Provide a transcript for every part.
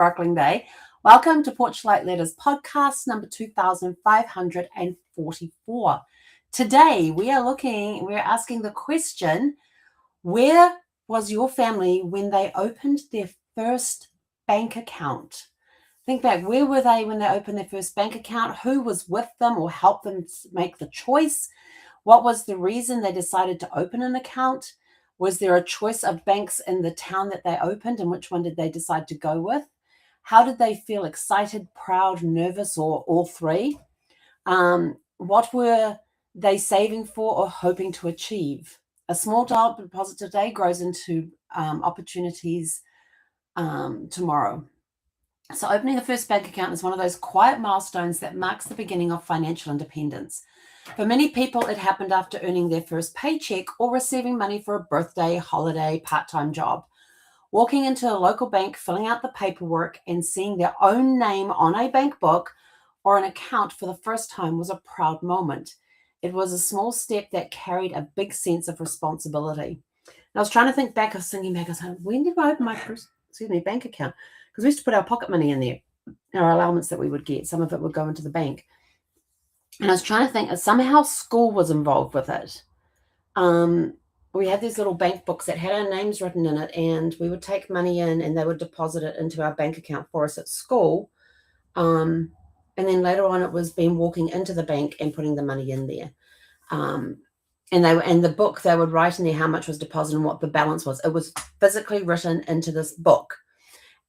sparkling day. Welcome to Porchlight Letters podcast number 2544. Today we're asking the question, where was your family when they opened their first bank account? Think back, where were they when they opened their first bank account? Who was with them or helped them make the choice? What was the reason they decided to open an account? Was there a choice of banks in the town that they opened, and which one did they decide to go with? How did they feel? Excited, proud, nervous, or all three? What were they saving for or hoping to achieve? A small deposit today grows into opportunities tomorrow. So opening the first bank account is one of those quiet milestones that marks the beginning of financial independence. For many people, it happened after earning their first paycheck or receiving money for a birthday, holiday, part-time job. Walking into a local bank, filling out the paperwork, and seeing their own name on a bank book or an account for the first time was a proud moment. It was a small step that carried a big sense of responsibility. And I was trying to think back, I was saying, when did I open my first, bank account? Because we used to put our pocket money in there, our allowance that we would get. Some of it would go into the bank. And I was trying to think, somehow school was involved with it. We had these little bank books that had our names written in it, and we would take money in and they would deposit it into our bank account for us at school. And then later on, it was being walking into the bank and putting the money in there. And the book, they would write in there how much was deposited and what the balance was. It was physically written into this book.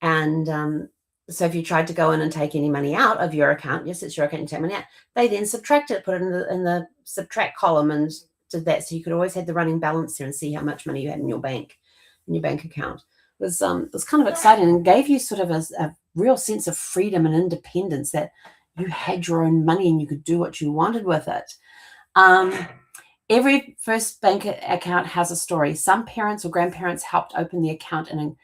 And so if you tried to go in and take any money out of your account, yes, it's your account, you take money out, they then subtract it, put it in the subtract column and did that. So you could always have the running balance there and see how much money you had in your bank account. It was kind of exciting and gave you sort of a real sense of freedom and independence, that you had your own money and you could do what you wanted with it. Every first bank account has a story. Some parents or grandparents helped open the account, and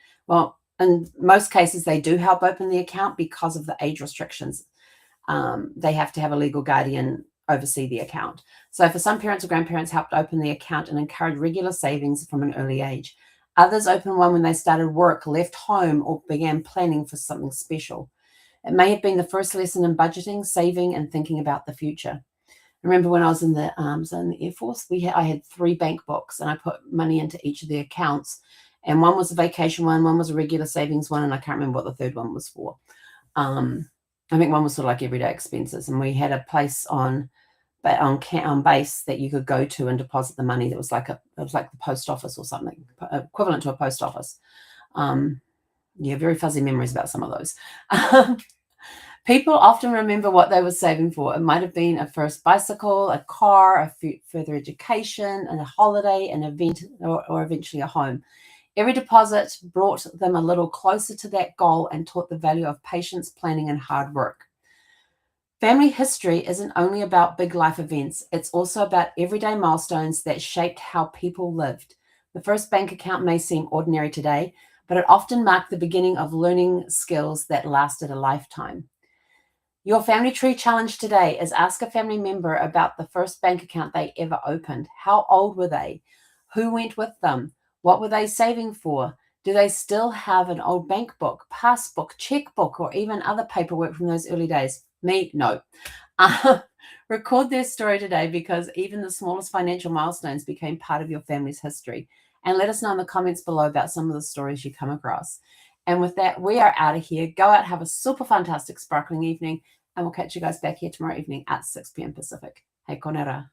in most cases, they do help open the account because of the age restrictions. They have to have a legal guardian oversee the account. So for some parents or grandparents helped open the account and encourage regular savings from an early age. Others opened one when they started work, left home, or began planning for something special. It may have been the first lesson in budgeting, saving, and thinking about the future. I remember when I was in the Air Force, I had 3 bank books, and I put money into each of the accounts. And one was a vacation one was a regular savings one, and I can't remember what the third one was for. I think one was sort of like everyday expenses, and we had a place on base that you could go to and deposit the money. That was like the post office or something, equivalent to a post office. Very fuzzy memories about some of those. People often remember what they were saving for. It might have been a first bicycle, a car, further education, and a holiday, an event, or eventually a home. Every deposit brought them a little closer to that goal and taught the value of patience, planning, and hard work. Family history isn't only about big life events. It's also about everyday milestones that shaped how people lived. The first bank account may seem ordinary today, but it often marked the beginning of learning skills that lasted a lifetime. Your family tree challenge today is ask a family member about the first bank account they ever opened. How old were they? Who went with them? What were they saving for? Do they still have an old bank book, passbook, checkbook, or even other paperwork from those early days? Me, no. Record their story today, because even the smallest financial milestones became part of your family's history. And let us know in the comments below about some of the stories you come across. And with that, we are out of here. Go out, have a super fantastic, sparkling evening, and we'll catch you guys back here tomorrow evening at 6 p.m. Pacific. Hei konera.